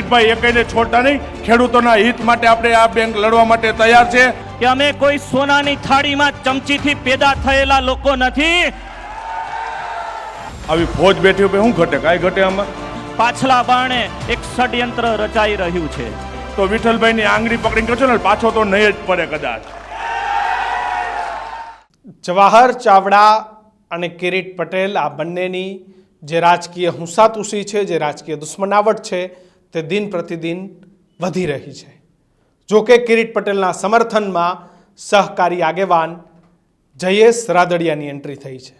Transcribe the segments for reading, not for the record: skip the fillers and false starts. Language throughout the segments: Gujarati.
કિરીટભાઈ એકઈને છોડતા નહીં। ખેડૂતોના હિત માટે આપણે આ બેંક લડવા માટે તૈયાર છે કે અમે કોઈ સોનાની થાળીમાં ચમચીથી પેદા થયેલા લોકો નથી। આવી ફોજ બેઠી હોય શું ઘટે? કાંઈ ઘટે આમાં? પાછલા બાણે એક ષડયંત્ર રચાઈ રહ્યું છે। તો વિઠ્ઠલભાઈની આંગળી પકડીને કરશો ને પાછો તો નહીં જ પડે કદાચ। જવાહર ચાવડા અને કિરીટ પટેલ આ બંનેની જે રાજકીય હુંસાતુસી છે, જે રાજકીય દુશ્મનાવટ છે, તે દિન પ્રતિદિન વધી રહી છે। જો કે કિરીટ પટેલના સમર્થનમાં સહકારી આગેવાન જયેશ રાદડિયાની એન્ટ્રી થઈ છે।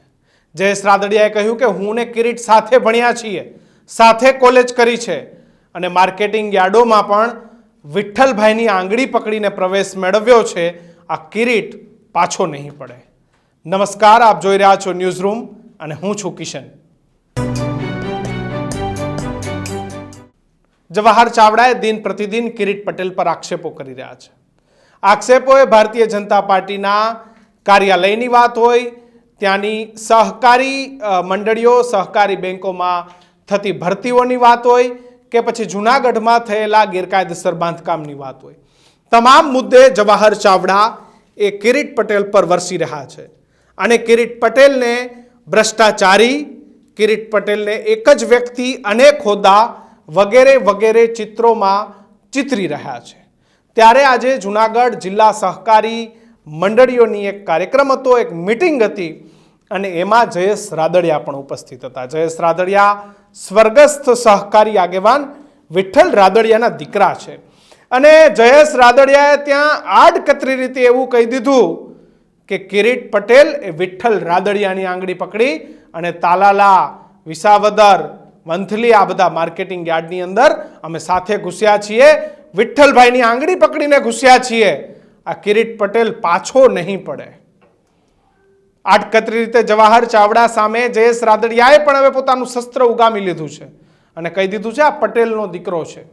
જયેશ રાદડિયાએ કહ્યું કે હું ને કિરીટ સાથે ભણ્યા છીએ, સાથે કોલેજ કરી છે અને માર્કેટિંગ યાર્ડોમાં પણ વિઠ્ઠલભાઈની આંગળી પકડીને પ્રવેશ મેળવ્યો છે। આ કિરીટ પાછો નહીં પડે। નમસ્કાર, આપ જોઈ રહ્યા છો ન્યૂઝ રૂમ અને હું છું કિશન। જવાહર ચાવડાએ દિન પ્રતિદિન કિરીટ પટેલ પર આક્ષેપો કરી રહ્યા છે। આક્ષેપો એ ભારતીય જનતા પાર્ટીના કાર્યાલયની વાત હોય, ત્યાંની સહકારી મંડળીઓ, સહકારી બેંકોમાં થતી ભરતીઓની વાત હોય કે પછી જૂનાગઢમાં થયેલા ગેરકાયદેસર બાંધકામની વાત હોય, તમામ મુદ્દે જવાહર ચાવડા એ કિરીટ પટેલ પર વરસી રહ્યા છે અને કિરીટ પટેલને ભ્રષ્ટાચારી, કિરીટ પટેલને એક જ વ્યક્તિ અનેક હોદ્દા વગેરે વગેરે ચિત્રોમાં ચિતરી રહ્યા છે। ત્યારે આજે જૂનાગઢ જિલ્લા સહકારી મંડળીઓની એક કાર્યક્રમ હતો, એક મિટિંગ હતી અને એમાં જયેશ રાદડિયા પણ ઉપસ્થિત હતા। જયેશ રાદડિયા સ્વર્ગસ્થ સહકારી આગેવાન વિઠ્ઠલ રાદડિયાના દીકરા છે અને જયેશ રાદડિયાએ ત્યાં આડકતરી રીતે એવું કહી દીધું કે કિરીટ પટેલ એ વિઠ્ઠલ રાદડિયાની આંગળી પકડી અને તાલાલા, વિસાવદર, વંથલી આ બધા માર્કેટિંગ યાર્ડની અંદર અમે સાથે ઘૂસ્યા છીએ, વિઠ્ઠલભાઈની આંગળી પકડીને ઘૂસ્યા છીએ। આ કિરીટ પટેલ પાછો નહીં પડે। આડકતરી રીતે જવાહર ચાવડા સામે જયેશ રાદડિયાએ પણ હવે પોતાનું શસ્ત્ર ઉગામી લીધું છે અને કહી દીધું છે આ પટેલનો દીકરો છે,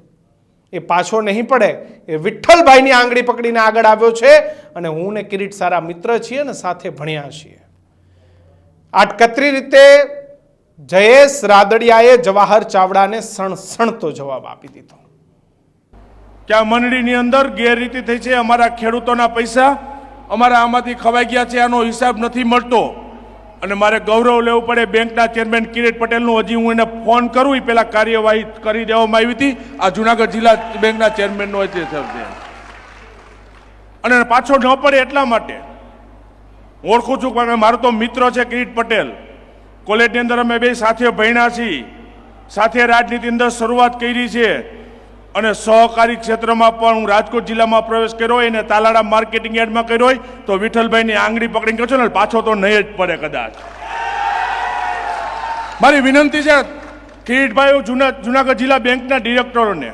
એ પાછો નહીં પડે। એ વિઠ્ઠલભાઈની આંગળી પકડીને આગળ આવ્યો છે અને હું ને કિરીટ સારા મિત્ર છીએ અને સાથે ભણ્યા છીએ। આડકતરી રીતે જયેશ રાદડિયાએ જવાહર ચાવડાને સણસણતો જવાબ આપી દીધો કે આ મંડળીની અંદર ગેરરીતિ થઈ છે, અમારા ખેડૂતોના પૈસા અમારા આમાંથી ખવાઈ ગયા છે, આનો હિસાબ નથી મળતો અને મારે ગૌરવ લેવું પડે બેંકના ચેરમેન કિરીટ પટેલનું। હજી હું એને ફોન કરું, એ પહેલાં કાર્યવાહી કરી દેવામાં આવી હતી। આ જુનાગઢ જિલ્લા બેંકના ચેરમેનનો છે અને પાછો ન પડે એટલા માટે ઓળખું છું, કારણ મારો તો મિત્ર છે કિરીટ પટેલ। કોલેજની અંદર અમે બે સાથે ભણ્યા છીએ, સાથે રાજનીતિ અંદર શરૂઆત કરી છે અને સહકારી ક્ષેત્રમાં પણ હું રાજકોટ જિલ્લામાં પ્રવેશ કર્યો હોય અને તાલાળા માર્કેટિંગ યાર્ડમાં કર્યો હોય તો વિઠ્ઠલભાઈની આંગળી પકડીને કરશો ને પાછો તો નહીં જ પડે કદાચ। મારી વિનંતી છે કિરીટભાઈ જુનાગઢ જિલ્લા બેંકના ડિરેક્ટરોને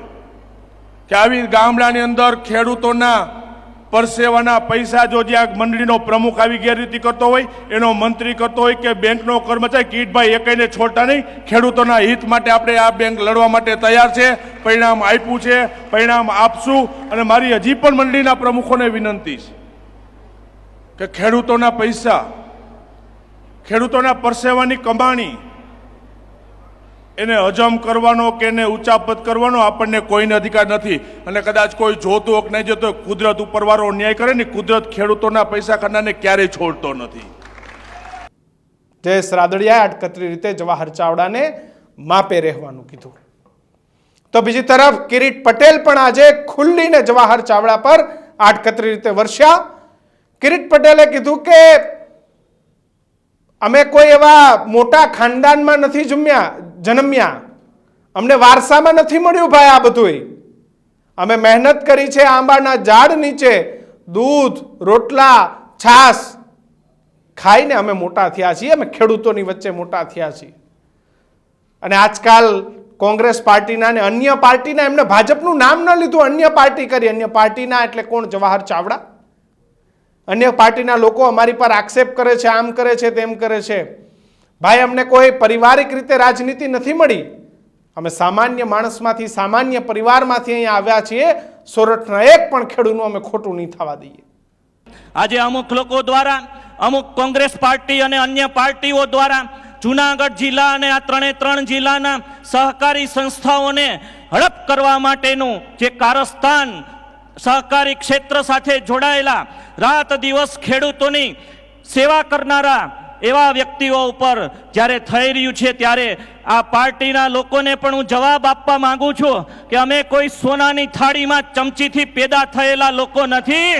કે આવી ગામડાની અંદર ખેડૂતોના પરસેવાના પૈસા જો જે આ મંડળીનો પ્રમુખ આવી ગેરરીતિ કરતો હોય, એનો મંત્રી કરતો હોય કે બેંકનો કર્મચારી, કિરીટભાઈ એકઈને છોડતા નહીં। ખેડૂતોના હિત માટે આપણે આ બેંક લડવા માટે તૈયાર છે। પરિણામ આપ્યું છે, પરિણામ આપશું અને મારી હજી પણ મંડળીના પ્રમુખોને વિનંતી છે કે ખેડૂતોના પૈસા, ખેડૂતોના પરસેવાની કમાણી એને હજમ કરવાનો કે એને ઉચાપત કરવાનો આપણને કોઈને અધિકાર નથી અને કદાચ કોઈ જોતો કે નહીં જોતો, કુદરત ઉપરવાળો ન્યાય કરે ને, કુદરત ખેડૂતોના પૈસા ખાનારને ક્યારેય છોડતો નથી। જયેશ રાદડિયાએ આડકતરી રીતે જવાહર ચાવડાને માપે રહેવાનું કીધું તો બીજી તરફ કિરીટ પટેલ પણ આજે ખુલ્લીને જવાહર ચાવડા પર આડકતરી રીતે વરસ્યા। કિરીટ પટેલે કીધું કે અમે કોઈ એવા મોટા ખાનદાનમાં નથી જન્મ્યા, અમને વારસામાં નથી મળ્યું ભાઈ આ બધું, અમે મહેનત કરી છે, આંબાના ઝાડ નીચે દૂધ, રોટલા, છાસ ખાઈને અમે મોટા થયા છીએ, અમે ખેડૂતોની વચ્ચે મોટા થયા છીએ। અને આજકાલ કોંગ્રેસ પાર્ટીના ને અન્ય પાર્ટીના, એમને ભાજપનું નામ ન લીધું, અન્ય પાર્ટી કરી। અન્ય પાર્ટીના એટલે કોણ? જવાહર ચાવડા। અન્ય પાર્ટીના લોકો અમારી પર આક્ષેપ કરે છે, આમ કરે છે, તેમ કરે છે। ભાઈ અમને કોઈ પારિવારિક રીતે રાજનીતિ નથી મળી, અમે સામાન્ય માણસમાંથી, સામાન્ય પરિવારમાંથી અહીંયા આવ્યા છીએ। સોરઠના એક પણ ખેડૂતનું અમે ખોટું નહીં થવા દઈએ। આજે અમુક લોકો દ્વારા, અમુક કોંગ્રેસ પાર્ટી અને અન્ય પાર્ટીઓ દ્વારા જૂનાગઢ જિલ્લા અને આ ત્રણે ત્રણ જિલ્લાના સહકારી સંસ્થાઓને હડપ કરવા માટેનું જે કારસ્તાન સહકારી ક્ષેત્ર સાથે જોડાયેલા રાત દિવસ ખેડૂતોની સેવા કરનારા એવા વ્યક્તિઓ ઉપર જ્યારે થઈ રહ્યું છે, ત્યારે આ પાર્ટીના લોકોને પણ હું જવાબ આપવા માંગુ છું કે અમે કોઈ સોનાની થાળીમાં ચમચીથી પેદા થયેલા લોકો નથી.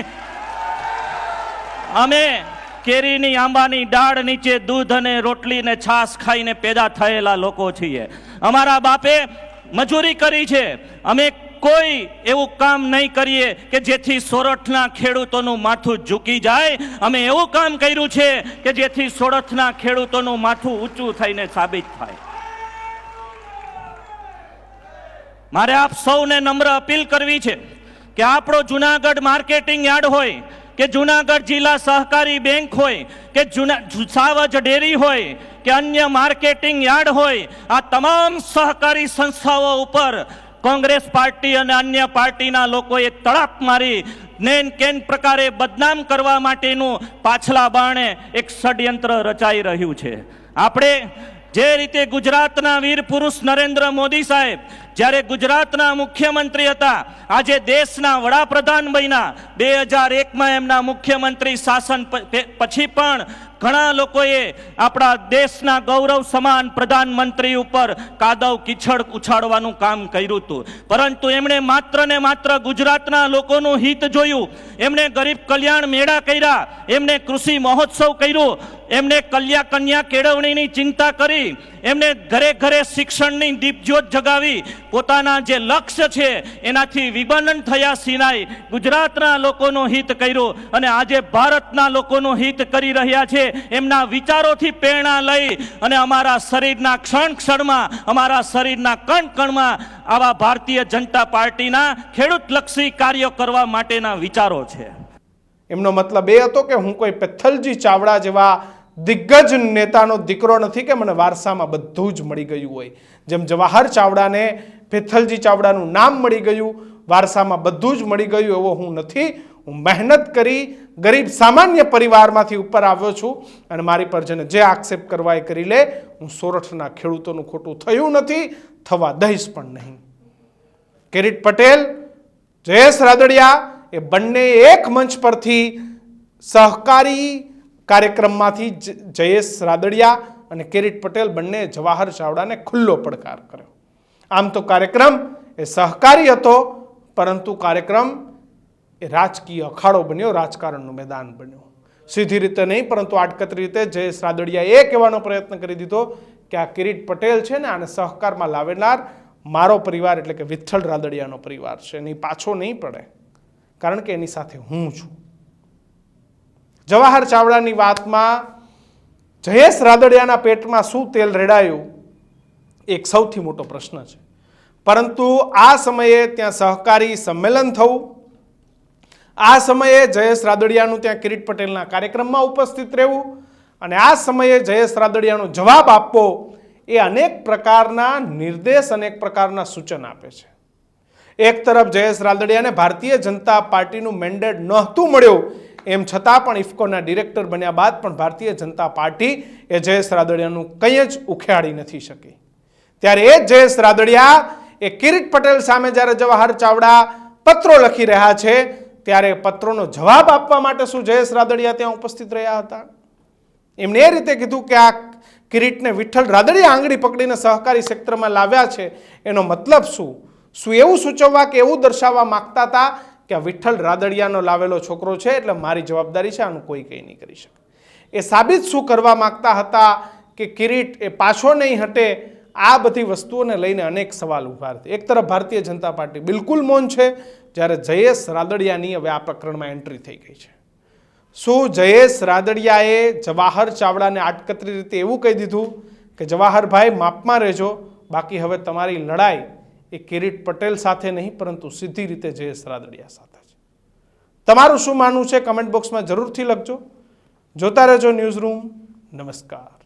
અમે કેરીની આંબાની ડાળ નીચે દૂધ અને રોટલી ને છાશ ખાઈને પેદા થયેલા લોકો છીએ. અમારા બાપે મજૂરી કરી છે. અમે કોઈ એવું કામ નહીં કરીએ કે જેથી સોરઠના ખેડૂતોનું માથું ઝૂકી જાય. અમે એવું કામ કર્યું છે કે જેથી સોરઠના ખેડૂતોનું માથું ઊંચું થઈને સાબિત થાય. મારે આપ સૌને નમ્ર અપીલ કરવી છે કે આપણો જુનાગઢ માર્કેટિંગ યાર્ડ હોય કે જુનાગઢ જિલ્લા સહકારી બેંક હોય કે સાવજ ડેરી હોય કે અન્ય માર્કેટિંગ યાર્ડ હોય, આ તમામ સહકારી સંસ્થાઓ ઉપર કોંગ્રેસ પાર્ટી અને અન્ય પાર્ટીના લોકોએ તડાપ મારી નેન કેન પ્રકારે બદનામ કરવા માટેનું પાછલા બાણે એક ષડયંત્ર રચાઈ રહ્યું છે. આપણે જે રીતે ગુજરાતના વીર પુરુષ નરેન્દ્ર મોદી સાહેબ જ્યારે ગુજરાતના મુખ્યમંત્રી હતા, આજે દેશના વડાપ્રધાન બન્યા. 2001માં એમના મુખ્યમંત્રી શાસન પછી પણ ઘણા લોકોએ આપણા દેશના ગૌરવ સમાન પ્રધાનમંત્રી ઉપર કાદવ કિચડ ઉછાળવાનું કામ કર્યું હતું, પરંતુ એમણે માત્ર ને માત્ર ગુજરાતના લોકોનું હિત જોયું. એમણે ગરીબ કલ્યાણ મેળા કર્યા, એમણે કૃષિ મહોત્સવ કર્યું, એમણે કન્યા કેળવણીની ચિંતા કરી, એમણે ઘરે ઘરે શિક્ષણની દીપજ્યોત જગાવી. પોતાના જે લક્ષ્ય છે એનાથી વિબંધન થયા સિવાય ગુજરાતના લોકોનું હિત કર્યું અને આજે ભારતના લોકોનું હિત કરી રહ્યા છે. એમના વિચારોથી પ્રેરણા લઈ અને અમારા શરીરના ક્ષણ ક્ષણમાં, અમારા શરીરના કણ કણમાં આવા ભારતીય જનતા પાર્ટીના ખેડૂતલક્ષી કાર્યો કરવા માટેના વિચારો છે. એમનો મતલબ એ હતો કે હું કોઈ પેથલજી ચાવડા જેવા દિગ્ગજ નેતાનો દીકરો નથી કે મને વારસામાં બધું જ મળી ગયું હોય. જેમ જવાહર ચાવડાને પેથલજી ચાવડાનું નામ મળી ગયું, વારસામાં બધું જ મળી ગયું, એવો હું નથી. હું મહેનત કરી ગરીબ સામાન્ય પરિવારમાંથી ઉપર આવ્યો છું અને મારી પર જેને જે આક્ષેપ કરવા એ કરી લે. હું સોરઠના ખેડૂતોનું ખોટું થયું નથી, થવા દઈશ પણ નહીં. કિરીટ પટેલ, જયેશ રાદડિયા એ બંને એક મંચ પરથી સહકારી કાર્યક્રમમાંથી જયેશ રાદડિયા અને કિરીટ પટેલ બંને જવાહર ચાવડાને ખુલ્લો પડકાર કર્યો. આમ તો કાર્યક્રમ એ સહકારી હતો, પરંતુ કાર્યક્રમ એ રાજકીય અખાડો બન્યો, રાજકારણનું મેદાન બન્યું. સીધી રીતે નહીં, પરંતુ આડકતરી રીતે જયેશ રાદડિયાએ એ કહેવાનો પ્રયત્ન કરી દીધો કે આ કિરીટ પટેલ છે ને, આને સહકારમાં લાવેનાર મારો પરિવાર એટલે કે વિઠ્ઠલ રાદડિયાનો પરિવાર છે, એની પાછો નહીં પડે, કારણ કે એની સાથે હું છું. જવાહર ચાવડાની વાતમાં જયેશ રાદડિયાના પેટમાં શું તેલ રેડાયું એક સૌથી મોટો પ્રશ્ન છે. પરંતુ આ સમયે ત્યાં સહકારી સંમેલન થવું, આ સમયે જયેશ રાદડિયાનું ત્યાં કિરીટ પટેલના કાર્યક્રમમાં ઉપસ્થિત રહેવું અને આ સમયે જયેશ રાદડિયાનો જવાબ આપવો, એ અનેક પ્રકારના નિર્દેશ, અનેક પ્રકારના સૂચન આપે છે. એક તરફ જયેશ રાદડિયાને ભારતીય જનતા પાર્ટીનું મેન્ડેટ નહોતું મળ્યું, એમ છતાં પણ ઇફકોના ડિરેક્ટર બન્યા બાદ પણ ભારતીય જનતા પાર્ટી એ જયેશ રાદડિયાનું કંઈ જ ઉખેડી નથી શકી. ત્યારે એ જયેશ રાદડિયા એ કિરીટ પટેલ સામે જ્યારે જવાહર ચાવડા પત્રો લખી રહ્યા છે, ત્યારે પત્રોનો જવાબ આપવા માટે શું જયેશ રાદડિયા ત્યાં ઉપસ્થિત રહ્યા હતા? એમણે એ રીતે કીધું કે આ કિરીટને વિઠ્ઠલ રાદડિયા આંગળી પકડીને સહકારી સેક્ટરમાં લાવ્યા છે, એનો મતલબ શું? શું એવું સૂચવવા કે એવું દર્શાવવા માંગતા હતા કે આ વિઠ્ઠલ રાદડિયાનો લાવેલો છોકરો છે એટલે મારી જવાબદારી છે, આનું કોઈ કંઈ નહીં કરી શકે? એ સાબિત શું કરવા માંગતા હતા કે કિરીટ એ પાછો નહીં હટે? આ બધી વસ્તુઓને લઈને અનેક સવાલ ઉભા છે. એક તરફ ભારતીય જનતા પાર્ટી બિલકુલ મૌન છે, જ્યારે જયેશ રાદડિયાની હવે આ પ્રકરણમાં એન્ટ્રી થઈ ગઈ છે. શું જયેશ રાદડિયાએ જવાહર ચાવડાને આડકતરી રીતે એવું કહી દીધું કે જવાહરભાઈ માપમાં રહેજો, બાકી હવે તમારી લડાઈ એ કિરીટ પટેલ સાથે નહીં, પરંતુ સીધી રીતે જયેશ રાદડિયા સાથે છે? તમારું શું માનવું છે કમેન્ટ બોક્સમાં જરૂરથી લખજો. જોતા રહેજો ન્યૂઝ રૂમ. નમસ્કાર.